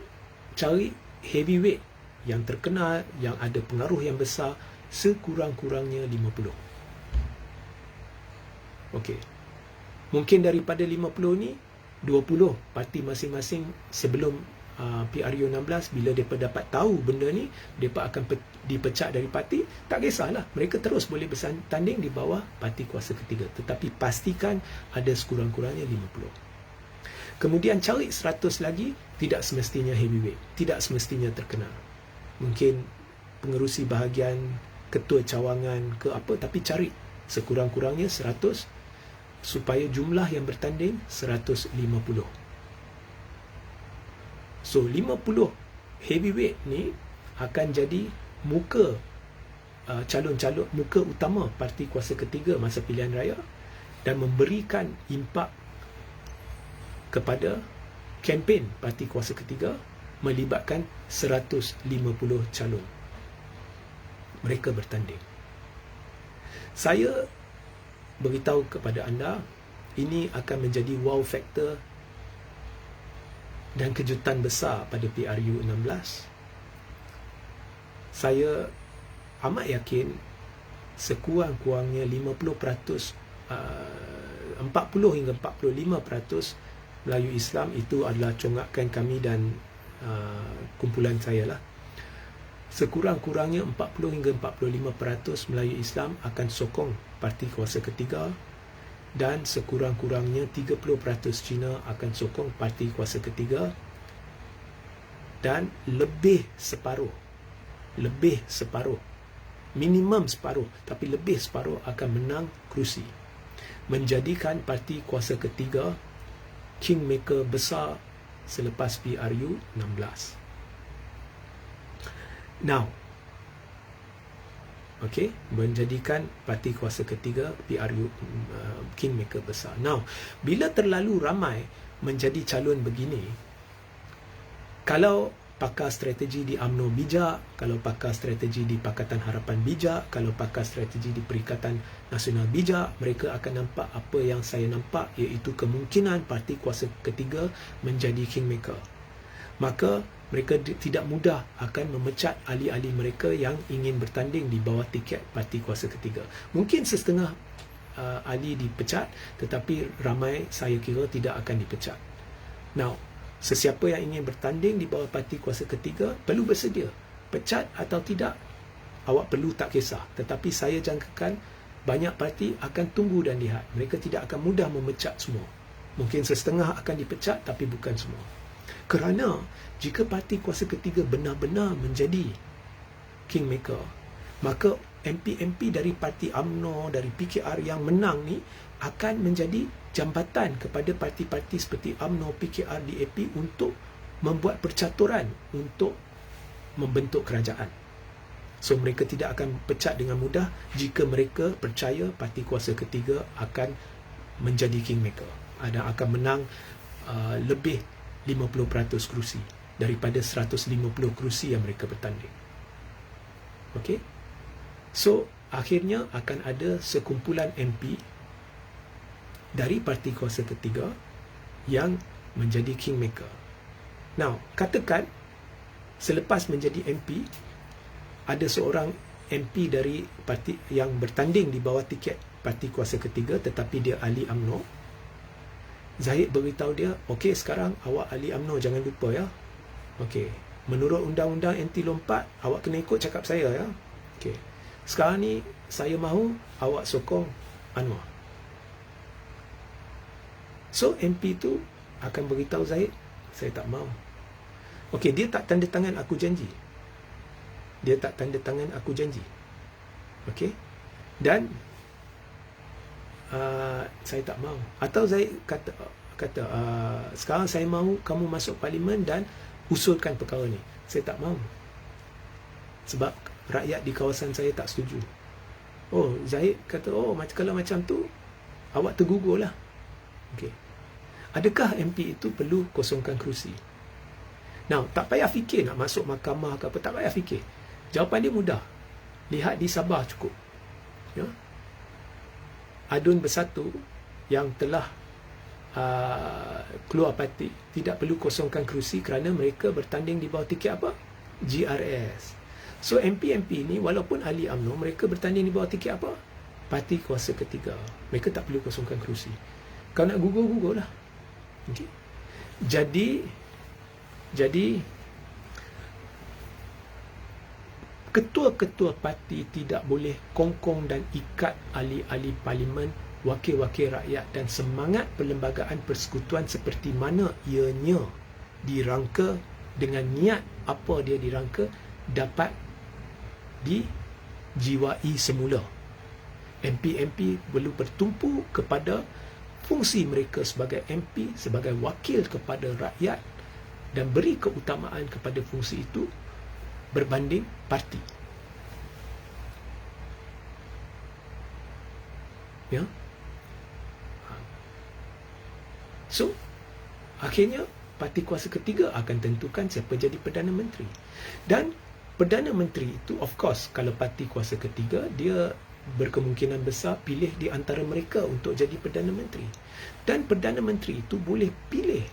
cari heavyweight yang terkenal, yang ada pengaruh yang besar, sekurang-kurangnya 50. Okey. Mungkin daripada 50 ni 20 parti masing-masing sebelum PRU 16, bila mereka dapat tahu benda ni, mereka akan dipecat dari parti, tak kisahlah, mereka terus boleh bertanding di bawah parti kuasa ketiga, tetapi pastikan ada sekurang-kurangnya 50. Kemudian cari 100 lagi, tidak semestinya heavyweight, tidak semestinya terkenal. Mungkin pengerusi bahagian, ketua cawangan ke apa, tapi cari sekurang-kurangnya 100 supaya jumlah yang bertanding 150. So 50 heavyweight ni akan jadi muka calon-calon, muka utama parti kuasa ketiga masa pilihan raya dan memberikan impak kepada kempen parti kuasa ketiga melibatkan 150 calon. Mereka bertanding. Saya beritahu kepada anda, ini akan menjadi wow factor dan kejutan besar pada PRU 16. Saya amat yakin sekurang-kurangnya 50%, 40 hingga 45% Melayu Islam itu adalah congkakan kami dan kumpulan saya lah. Sekurang-kurangnya 40 hingga 45% Melayu Islam akan sokong parti kuasa ketiga dan sekurang-kurangnya 30% Cina akan sokong parti kuasa ketiga dan lebih separuh, minimum separuh, tapi lebih separuh akan menang kerusi, menjadikan parti kuasa ketiga kingmaker besar selepas PRU 16. Now, okey, menjadikan parti kuasa ketiga PRU kingmaker besar. Now, bila terlalu ramai menjadi calon begini, kalau pakar strategi di UMNO bijak, kalau pakar strategi di Pakatan Harapan bijak, kalau pakar strategi di Perikatan Nasional bijak, mereka akan nampak apa yang saya nampak, iaitu kemungkinan parti kuasa ketiga menjadi kingmaker. Maka mereka tidak mudah akan memecat ahli-ahli mereka yang ingin bertanding di bawah tiket parti kuasa ketiga. Mungkin setengah ahli dipecat, tetapi ramai saya kira tidak akan dipecat. Now, sesiapa yang ingin bertanding di bawah parti kuasa ketiga perlu bersedia. Pecat atau tidak, awak perlu tak kisah. Tetapi saya jangkakan banyak parti akan tunggu dan lihat. Mereka tidak akan mudah memecat semua. Mungkin setengah akan dipecat, tapi bukan semua. Kerana jika parti kuasa ketiga benar-benar menjadi kingmaker, maka MP-MP dari parti UMNO, dari PKR yang menang ni akan menjadi jambatan kepada parti-parti seperti UMNO, PKR, DAP untuk membuat percaturan untuk membentuk kerajaan. So mereka tidak akan pecat dengan mudah jika mereka percaya parti kuasa ketiga akan menjadi kingmaker, akan menang lebih 50% kerusi daripada 150 kerusi yang mereka bertanding. Okey? So, akhirnya akan ada sekumpulan MP dari parti kuasa ketiga yang menjadi kingmaker. Now, katakan selepas menjadi MP, ada seorang MP dari parti yang bertanding di bawah tiket parti kuasa ketiga tetapi dia ahli UMNO. Zahid beritahu dia, okey, sekarang awak ahli UMNO, jangan lupa ya. Okey, menurut undang-undang anti lompat, awak kena ikut cakap saya ya. Okey, sekarang ni saya mahu awak sokong Anwar. So MP tu akan beritahu Zahid, saya tak mahu. Okey, dia tak tanda tangan aku janji. Okey, dan saya tak mahu. Atau saya kata sekarang saya mahu kamu masuk parlimen dan usulkan perkara ni. Saya tak mahu. Sebab rakyat di kawasan saya tak setuju. Oh, Zahid kata, kalau macam tu awak tergugurlah. Okey. Adakah MP itu perlu kosongkan kerusi? Now, tak payah fikir nak masuk mahkamah ke apa, tak payah fikir. Jawapan dia mudah. Lihat di Sabah cukup. Ya. Adun bersatu yang telah keluar parti tidak perlu kosongkan kerusi kerana mereka bertanding di bawah tiket apa? GRS. So MP-MP ni walaupun ahli UMNO, mereka bertanding di bawah tiket apa? Parti kuasa ketiga. Mereka tak perlu kosongkan kerusi. Kau nak Google lah. Okay. Jadi ketua-ketua parti tidak boleh kongkong dan ikat ahli-ahli parlimen, wakil-wakil rakyat, dan semangat perlembagaan persekutuan seperti mana ianya dirangka dengan niat apa dia dirangka dapat dijiwai semula. MP-MP perlu bertumpu kepada fungsi mereka sebagai MP, sebagai wakil kepada rakyat, dan beri keutamaan kepada fungsi itu berbanding parti. Ya. So, akhirnya parti kuasa ketiga akan tentukan siapa jadi Perdana Menteri. Dan Perdana Menteri itu, of course, kalau parti kuasa ketiga, dia berkemungkinan besar pilih di antara mereka untuk jadi Perdana Menteri. Dan Perdana Menteri itu boleh pilih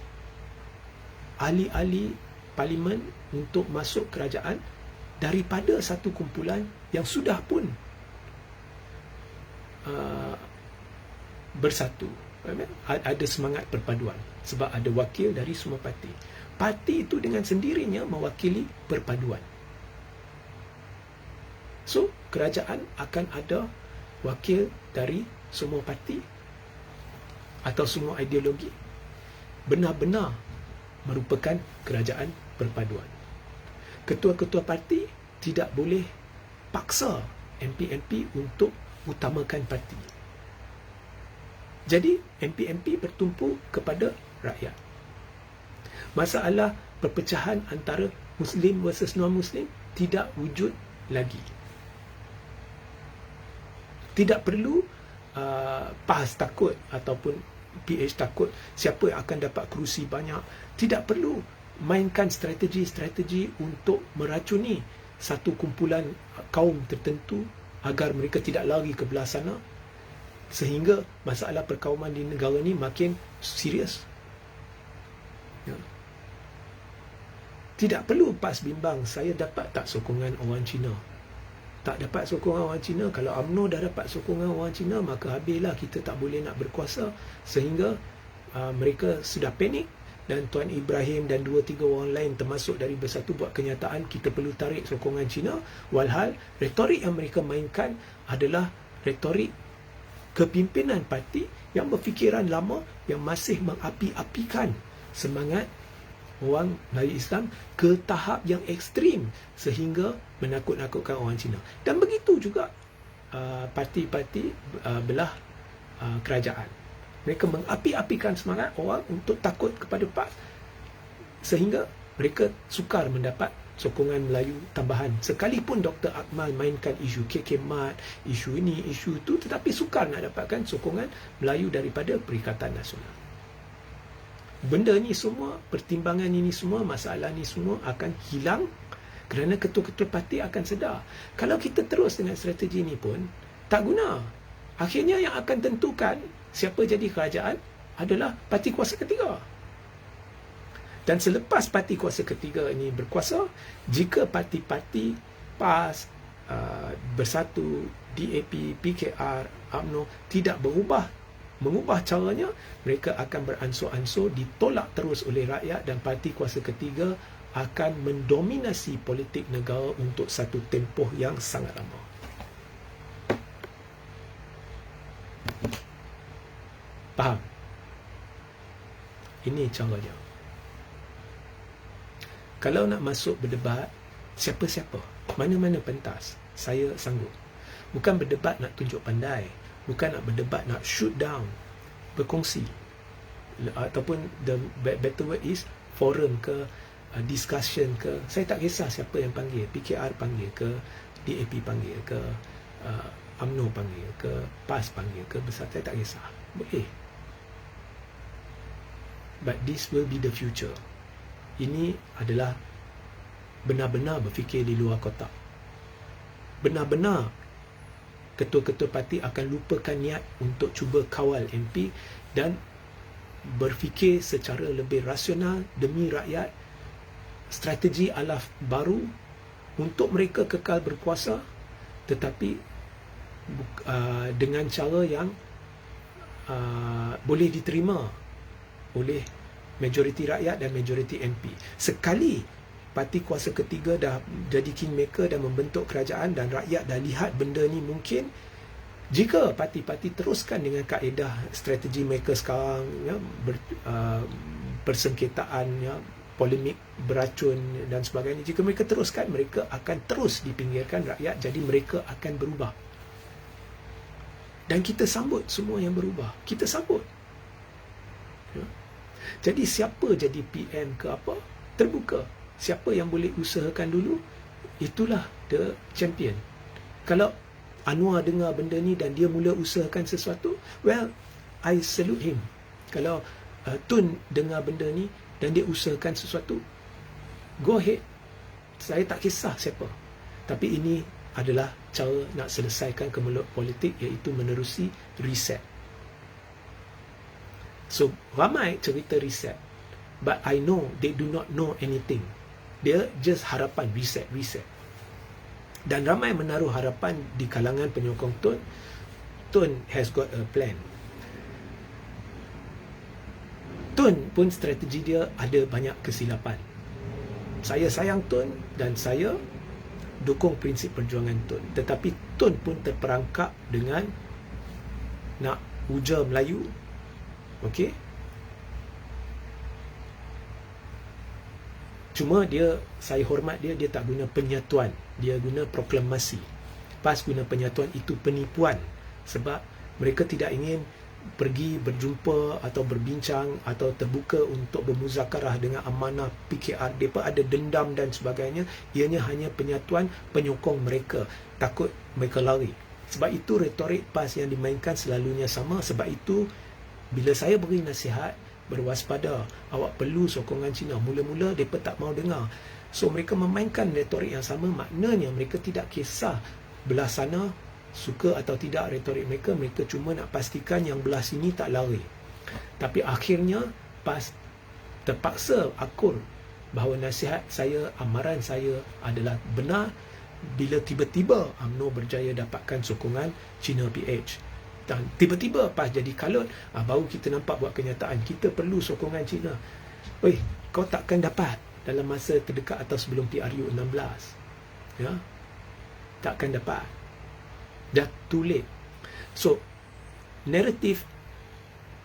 ahli-ahli parlimen untuk masuk kerajaan daripada satu kumpulan yang sudah pun bersatu. Ada semangat perpaduan sebab ada wakil dari semua parti. Parti itu dengan sendirinya mewakili perpaduan. So, kerajaan akan ada wakil dari semua parti atau semua ideologi, benar-benar merupakan kerajaan perpaduan. Ketua-ketua parti tidak boleh paksa MP-MP untuk utamakan parti. Jadi, MP-MP bertumpu kepada rakyat. Masalah perpecahan antara Muslim versus non-Muslim tidak wujud lagi. Tidak perlu PAS takut ataupun PH takut siapa yang akan dapat kerusi banyak. Tidak perlu mainkan strategi-strategi untuk meracuni satu kumpulan kaum tertentu agar mereka tidak lari ke belah sana, sehingga masalah perkauman di negara ni makin serius. Ya. Tidak perlu PAS bimbang, saya dapat tak sokongan orang Cina. Tak dapat sokongan orang Cina, kalau UMNO dah dapat sokongan orang Cina, maka habislah, kita tak boleh nak berkuasa. Sehingga mereka sudah panik, dan Tuan Ibrahim dan 2-3 orang lain termasuk dari Bersatu buat kenyataan kita perlu tarik sokongan Cina. Walhal retorik yang mereka mainkan adalah retorik kepimpinan parti yang berfikiran lama, yang masih mengapi-apikan semangat orang Melayu Islam ke tahap yang ekstrim sehingga menakut-nakutkan orang Cina. Dan begitu juga parti-parti belah kerajaan. Mereka mengapi-apikan semangat orang untuk takut kepada PAS sehingga mereka sukar mendapat sokongan Melayu tambahan. Sekalipun Dr. Akmal mainkan isu KK Mat, isu ini, isu itu, tetapi sukar nak dapatkan sokongan Melayu daripada Perikatan Nasional. Benda ni semua, pertimbangan ini semua, masalah ni semua akan hilang kerana ketua-ketua parti akan sedar. Kalau kita terus dengan strategi ni pun, tak guna. Akhirnya yang akan tentukan siapa jadi kerajaan adalah parti kuasa ketiga. Dan selepas parti kuasa ketiga ini berkuasa, jika parti-parti PAS, Bersatu, DAP, PKR, UMNO tidak mengubah caranya, mereka akan beransur-ansur ditolak terus oleh rakyat dan parti kuasa ketiga akan mendominasi politik negara untuk satu tempoh yang sangat lama. Faham? Ini caranya. Kalau nak masuk berdebat, siapa-siapa, mana-mana pentas, saya sanggup. Bukan berdebat nak tunjuk pandai, bukan nak berdebat nak shoot down, berkongsi. Ataupun the better word is forum ke, discussion ke. Saya tak kisah siapa yang panggil, PKR panggil ke, DAP panggil ke, UMNO panggil ke, PAS panggil ke, Bersatu, saya tak kisah. Boleh. But this will be the future. ini adalah benar-benar berfikir di luar kotak. Benar-benar ketua-ketua parti akan lupakan niat untuk cuba kawal MP dan berfikir secara lebih rasional demi rakyat, strategi alaf baru untuk mereka kekal berkuasa, tetapi dengan cara yang boleh diterima oleh majoriti rakyat dan majoriti MP. Sekali parti kuasa ketiga dah jadi kingmaker dan membentuk kerajaan dan rakyat dah lihat benda ni mungkin, jika parti-parti teruskan dengan kaedah strategi mereka sekarang, ya, persengketaan, ya, polemik beracun dan sebagainya, jika mereka teruskan, mereka akan terus dipinggirkan rakyat, jadi mereka akan berubah. Dan kita sambut semua yang berubah. Kita sambut. Ya. Jadi siapa jadi PM ke apa, terbuka. Siapa yang boleh usahakan dulu, itulah the champion. Kalau Anwar dengar benda ni dan dia mula usahakan sesuatu, well, I salute him. Kalau Tun dengar benda ni dan dia usahakan sesuatu, go ahead. Saya tak kisah siapa. Tapi ini adalah cara nak selesaikan kemelut politik, iaitu menerusi reset. So, ramai cerita reset, but I know they do not know anything. Dia just harapan reset. Dan ramai menaruh harapan di kalangan penyokong Tun. Tun has got a plan. Tun pun strategi dia ada banyak kesilapan. Saya sayang Tun dan saya dukung prinsip perjuangan Tun. Tetapi Tun pun terperangkap dengan nak ujar Melayu. Okey? Cuma saya hormat dia tak guna penyatuan, dia guna proklamasi. Pas guna penyatuan itu penipuan, sebab mereka tidak ingin pergi berjumpa atau berbincang atau terbuka untuk bermuzakarah dengan amanah PKR. Mereka ada dendam dan sebagainya. Ianya hanya penyatuan penyokong mereka, takut mereka lari. Sebab itu retorik PAS yang dimainkan selalunya sama. Sebab itu bila saya beri nasihat, berwaspada, awak perlu sokongan Cina. Mula-mula mereka tak mau dengar. So mereka memainkan retorik yang sama, maknanya mereka tidak kisah belah sana suka atau tidak retorik mereka. Mereka cuma nak pastikan yang belah sini tak lari. Tapi akhirnya PAS terpaksa akur bahawa nasihat saya, amaran saya adalah benar bila tiba-tiba UMNO berjaya dapatkan sokongan Cina PH. Dan tiba-tiba PAS jadi kalut, baru kita nampak buat kenyataan kita perlu sokongan Cina. Weh, kau takkan dapat dalam masa terdekat atau sebelum PRU 16. Ya, takkan dapat. Dah too late. So, naratif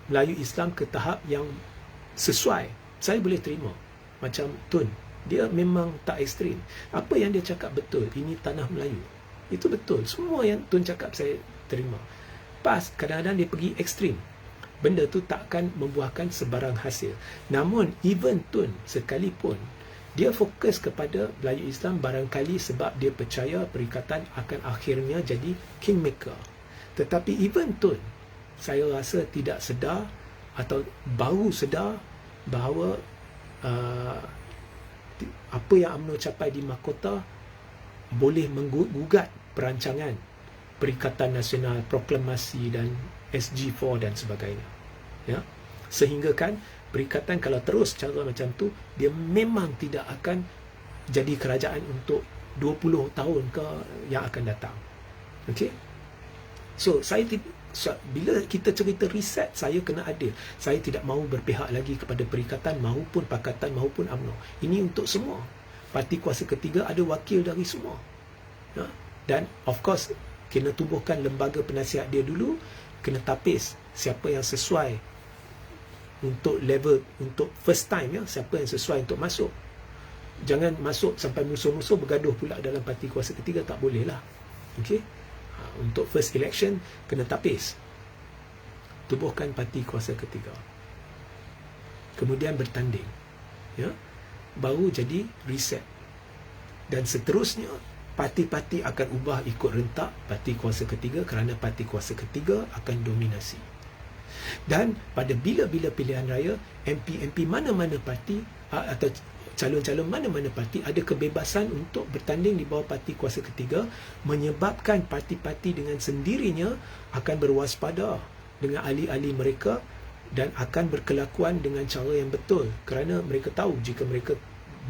Melayu Islam ke tahap yang sesuai, saya boleh terima. Macam Tun, dia memang tak ekstrim. Apa yang dia cakap betul, ini tanah Melayu. Itu betul. Semua yang Tun cakap saya terima. PAS kadang-kadang dia pergi ekstrim. Benda tu takkan membuahkan sebarang hasil. Namun even Tun sekalipun, dia fokus kepada Melayu Islam barangkali sebab dia percaya perikatan akan akhirnya jadi kingmaker. Tetapi even Tun, saya rasa tidak sedar atau baru sedar bahawa apa yang UMNO capai di Mahkota boleh menggugat perancangan Perikatan Nasional, proklamasi dan SG4 dan sebagainya. Ya, sehingga kan perikatan kalau terus cara macam tu, dia memang tidak akan jadi kerajaan untuk 20 tahun ke yang akan datang. Okey. So bila kita cerita reset, saya kena adil. Saya tidak mahu berpihak lagi kepada perikatan maupun pakatan maupun UMNO. Ini untuk semua. Parti kuasa ketiga ada wakil dari semua. Ya? Dan of course kena tubuhkan lembaga penasihat dia dulu, kena tapis siapa yang sesuai untuk level, untuk first time, ya, siapa yang sesuai untuk masuk. Jangan masuk sampai musuh-musuh bergaduh pula dalam parti kuasa ketiga, tak boleh lah. Okey. Untuk first election kena tapis, tubuhkan parti kuasa ketiga, kemudian bertanding, ya, baru jadi reset. Dan seterusnya parti-parti akan ubah ikut rentak parti kuasa ketiga, kerana parti kuasa ketiga akan dominasi. Dan pada bila-bila pilihan raya, MP mana-mana parti atau calon-calon mana-mana parti ada kebebasan untuk bertanding di bawah parti kuasa ketiga, menyebabkan parti-parti dengan sendirinya akan berwaspada dengan ahli-ahli mereka dan akan berkelakuan dengan cara yang betul, kerana mereka tahu jika mereka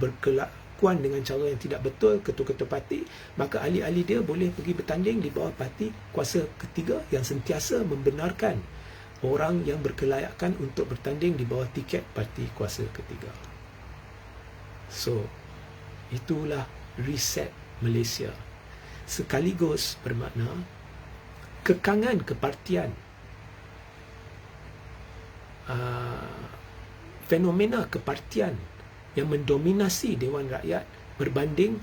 berkelakuan dengan cara yang tidak betul, ketua-ketua parti, maka ahli-ahli dia boleh pergi bertanding di bawah parti kuasa ketiga yang sentiasa membenarkan orang yang berkelayakan untuk bertanding di bawah tiket parti kuasa ketiga. So, itulah reset Malaysia. Sekaligus bermakna kekangan kepartian, fenomena kepartian yang mendominasi Dewan Rakyat berbanding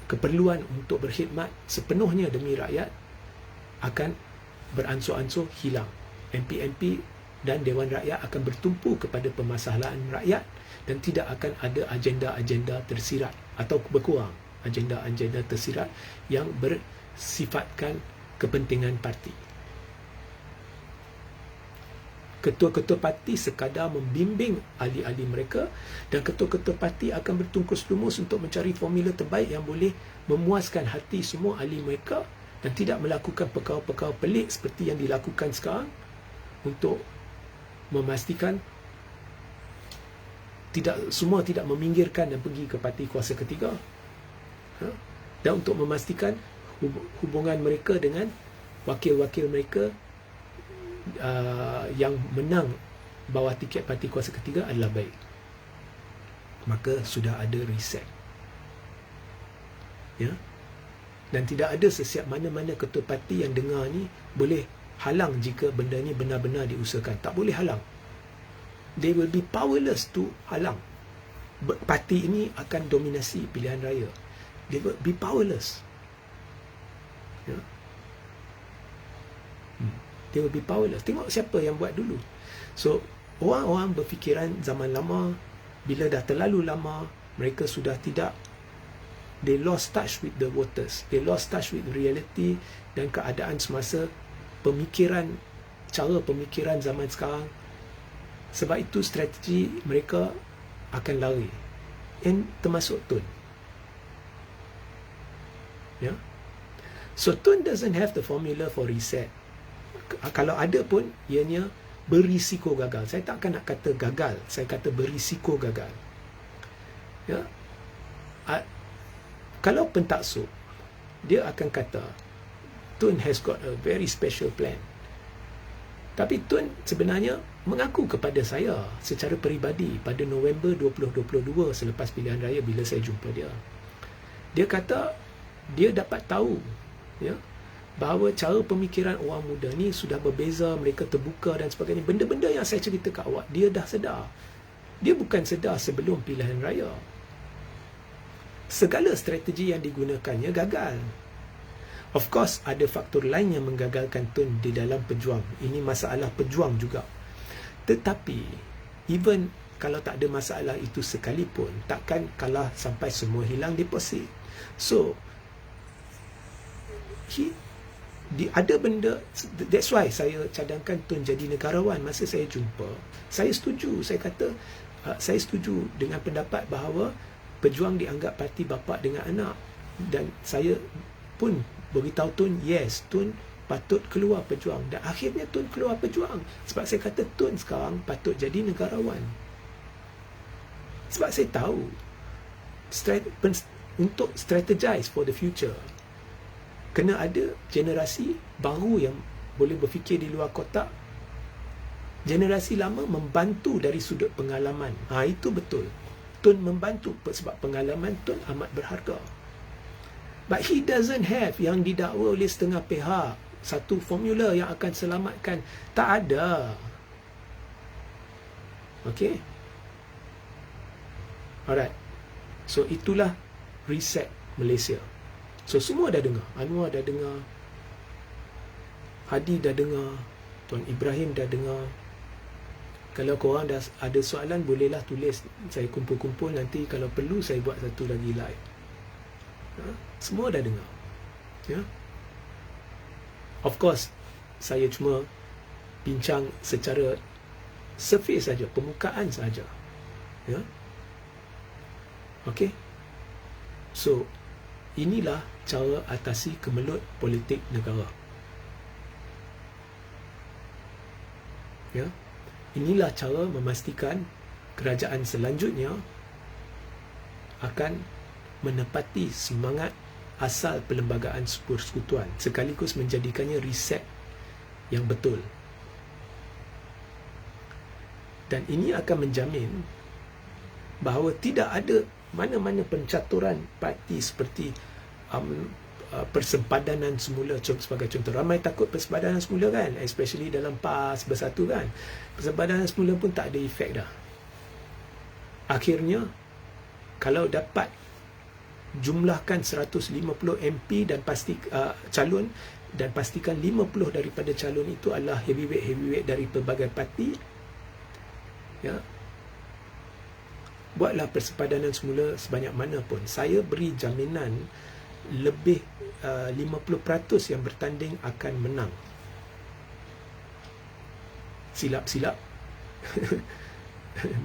keperluan untuk berkhidmat sepenuhnya demi rakyat akan beransur-ansur hilang. MP dan Dewan Rakyat akan bertumpu kepada permasalahan rakyat dan tidak akan ada agenda-agenda tersirat atau berkurang agenda-agenda tersirat yang bersifatkan kepentingan parti. Ketua-ketua parti sekadar membimbing ahli-ahli mereka dan ketua-ketua parti akan bertungkus lumus untuk mencari formula terbaik yang boleh memuaskan hati semua ahli mereka dan tidak melakukan perkara-perkara pelik seperti yang dilakukan sekarang untuk memastikan semua tidak meminggirkan dan pergi ke parti kuasa ketiga, dan untuk memastikan hubungan mereka dengan wakil-wakil mereka yang menang bawah tiket parti kuasa ketiga adalah baik. Maka sudah ada reset, ya, dan tidak ada sesiap mana-mana ketua parti yang dengar ni boleh halang jika benda ni benar-benar diusahakan. Tak boleh halang. They will be powerless to halang. Parti ini akan dominasi pilihan raya. They will be powerless. Ya. They will be powerless. Tengok siapa yang buat dulu. So, orang-orang berfikiran zaman lama, bila dah terlalu lama, mereka sudah tidak, they lost touch with the voters. They lost touch with reality dan keadaan semasa cara pemikiran zaman sekarang. Sebab itu strategi mereka akan lari, and termasuk Tun. Ya. So Tun doesn't have the formula for reset. Kalau ada pun, ianya berisiko gagal. Saya tak akan nak kata gagal, saya kata berisiko gagal. Ya. Kalau pentaksub, dia akan kata Tun has got a very special plan. Tapi Tun sebenarnya mengaku kepada saya secara peribadi pada November 2022 selepas pilihan raya bila saya jumpa dia. Dia kata dia dapat tahu, ya, bahawa cara pemikiran orang muda ni sudah berbeza, mereka terbuka dan sebagainya. Benda-benda yang saya cerita kat awak, dia dah sedar. Dia bukan sedar sebelum pilihan raya. Segala strategi yang digunakannya gagal. Of course, ada faktor lain yang menggagalkan Tun di dalam pejuang. Ini masalah pejuang juga. Tetapi, even kalau tak ada masalah itu sekalipun, takkan kalah sampai semua hilang deposit. So, ada benda, that's why saya cadangkan Tun jadi negarawan. Masa saya jumpa, saya setuju. Saya kata, saya setuju dengan pendapat bahawa pejuang dianggap parti bapa dengan anak. Dan saya pun beritahu Tun, yes, Tun patut keluar pejuang. Dan akhirnya Tun keluar pejuang. Sebab saya kata Tun sekarang patut jadi negarawan. Sebab saya tahu untuk strategize for the future, kena ada generasi baru yang boleh berfikir di luar kotak. Generasi lama membantu dari sudut pengalaman. Itu betul. Tun membantu sebab pengalaman Tun amat berharga. But he doesn't have yang didakwa oleh setengah pihak, satu formula yang akan selamatkan. Tak ada. Okay? Alright. So itulah reset Malaysia. So semua dah dengar. Anwar dah dengar, Hadi dah dengar, Tuan Ibrahim dah dengar. Kalau korang dah ada soalan, bolehlah tulis. Saya kumpul-kumpul, nanti kalau perlu saya buat satu lagi live. Semua dah dengar, ya. Of course, saya cuma bincang secara surface saja, permukaan saja. Ya. Okey. So, inilah cara atasi kemelut politik negara. Ya. Inilah cara memastikan kerajaan selanjutnya akan menepati semangat asal perlembagaan persekutuan sekaligus menjadikannya riset yang betul. Dan ini akan menjamin bahawa tidak ada mana-mana pencaturan parti seperti persempadanan semula. Sebagai contoh, ramai takut persempadanan semula kan, especially dalam PAS Bersatu kan. Persempadanan semula pun tak ada efek dah. Akhirnya, kalau dapat jumlahkan 150 MP dan calon, dan pastikan 50 daripada calon itu adalah heavyweight dari pelbagai parti, ya, buatlah persempadanan semula sebanyak mana pun. Saya beri jaminan lebih 50% yang bertanding akan menang. Silap-silap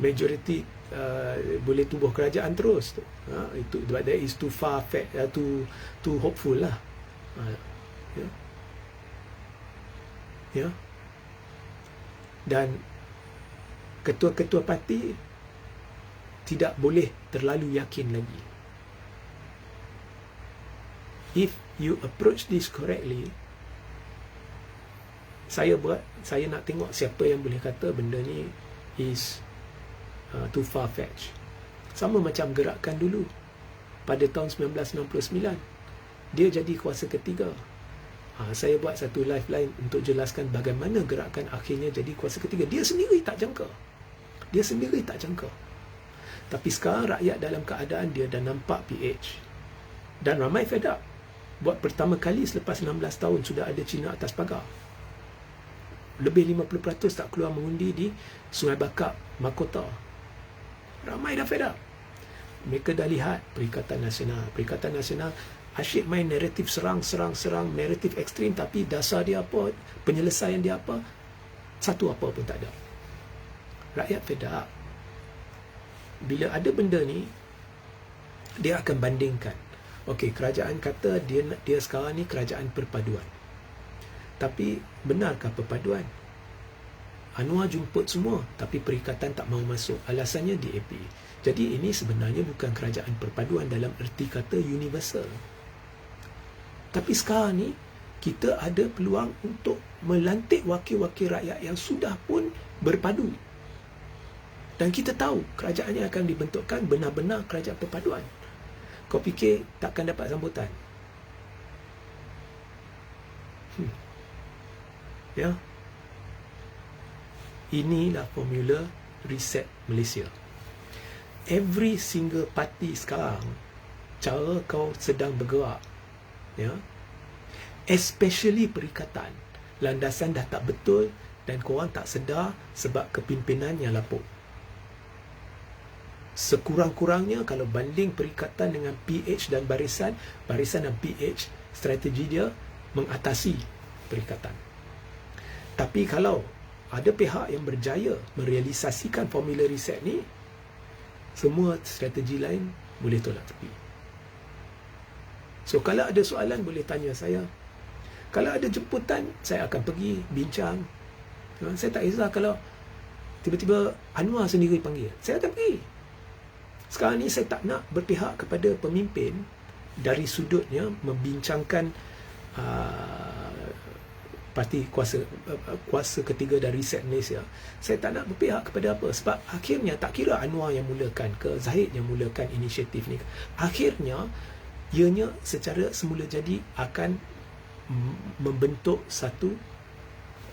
majority boleh tubuh kerajaan terus tu. Itu that is too far too hopeful lah. Ya. Ya. Dan ketua-ketua parti tidak boleh terlalu yakin lagi. If you approach this correctly, saya nak tengok siapa yang boleh kata benda ni is too far-fetched. Sama macam gerakan dulu pada tahun 1969, dia jadi kuasa ketiga. Saya buat satu lifeline untuk jelaskan bagaimana gerakan akhirnya jadi kuasa ketiga. Dia sendiri tak jangka. Tapi sekarang rakyat dalam keadaan dia dah nampak PH, dan ramai fed up. Buat pertama kali selepas 16 tahun sudah ada Cina atas pagar. Lebih 50% tak keluar mengundi di Sungai Bakap, Mahkota. Ramai dah fed up. Mereka dah lihat Perikatan Nasional asyik main naratif serang, naratif ekstrim, tapi dasar dia apa, penyelesaian dia apa, satu apa pun tak ada. Rakyat fed up. Bila ada benda ni, dia akan bandingkan. Okey, kerajaan kata dia sekarang ni kerajaan perpaduan. Tapi benarkah perpaduan? Anwar jemput semua, tapi Perikatan tak mahu masuk. Alasannya DAP. Jadi ini sebenarnya bukan kerajaan perpaduan dalam erti kata universal. Tapi sekarang ni, kita ada peluang untuk melantik wakil-wakil rakyat yang sudah pun berpadu. Dan kita tahu kerajaan yang akan dibentukkan benar-benar kerajaan perpaduan. Kau fikir takkan dapat sambutan? Ya. Inilah formula reset Malaysia. Every single party sekarang, cara kau sedang bergerak, ya, especially Perikatan, landasan dah tak betul dan korang tak sedar sebab kepimpinan yang lapuk. Sekurang-kurangnya kalau banding Perikatan dengan PH dan Barisan dan PH, strategi dia mengatasi Perikatan. Tapi kalau ada pihak yang berjaya merealisasikan formula reset ni, semua strategi lain boleh tolak tepi. So kalau ada soalan boleh tanya saya. Kalau ada jemputan, saya akan pergi bincang. Saya tak kisah kalau tiba-tiba Anwar sendiri panggil, saya akan pergi. Sekarang ni saya tak nak berpihak kepada pemimpin dari sudutnya membincangkan parti kuasa ketiga dari Reset Malaysia. Saya tak nak berpihak kepada apa, sebab akhirnya tak kira Anwar yang mulakan ke Zahid yang mulakan inisiatif ni, akhirnya ianya secara semula jadi akan membentuk satu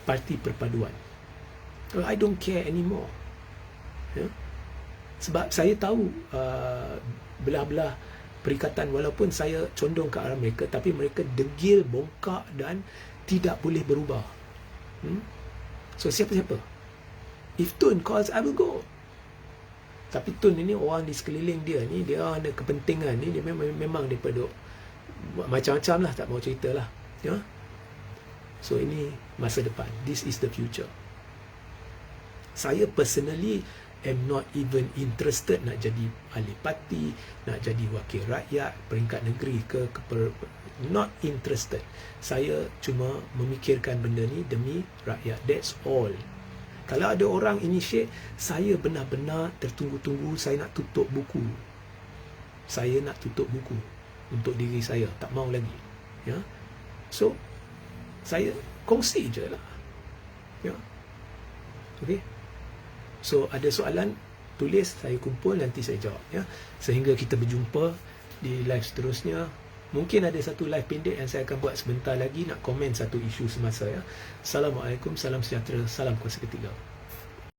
parti perpaduan. I don't care anymore, ya? Sebab saya tahu belah-belah Perikatan, walaupun saya condong ke arah mereka, tapi mereka degil, bongkak dan tidak boleh berubah. So siapa-siapa? If Tun calls, I will go. Tapi Tun ini orang di sekeliling dia ni, dia ada kepentingan ni, dia memang daripada macam-macam lah, tak mau cerita lah, ya? So ini masa depan. This is the future. Saya personally am not even interested nak jadi ahli parti, nak jadi wakil rakyat, peringkat negeri not interested. Saya cuma memikirkan benda ni demi rakyat. That's all. Kalau ada orang initiate, saya benar-benar tertunggu-tunggu, saya nak tutup buku. Saya nak tutup buku untuk diri saya, tak mau lagi. Ya. So saya kongsi je lah. Ya. Okay. So ada soalan, tulis, saya kumpul, nanti saya jawab. Ya. Sehingga kita berjumpa di live seterusnya. Mungkin ada satu live pendek yang saya akan buat sebentar lagi, nak komen satu isu semasa. Ya. Assalamualaikum, salam sejahtera, salam kuasa ketiga.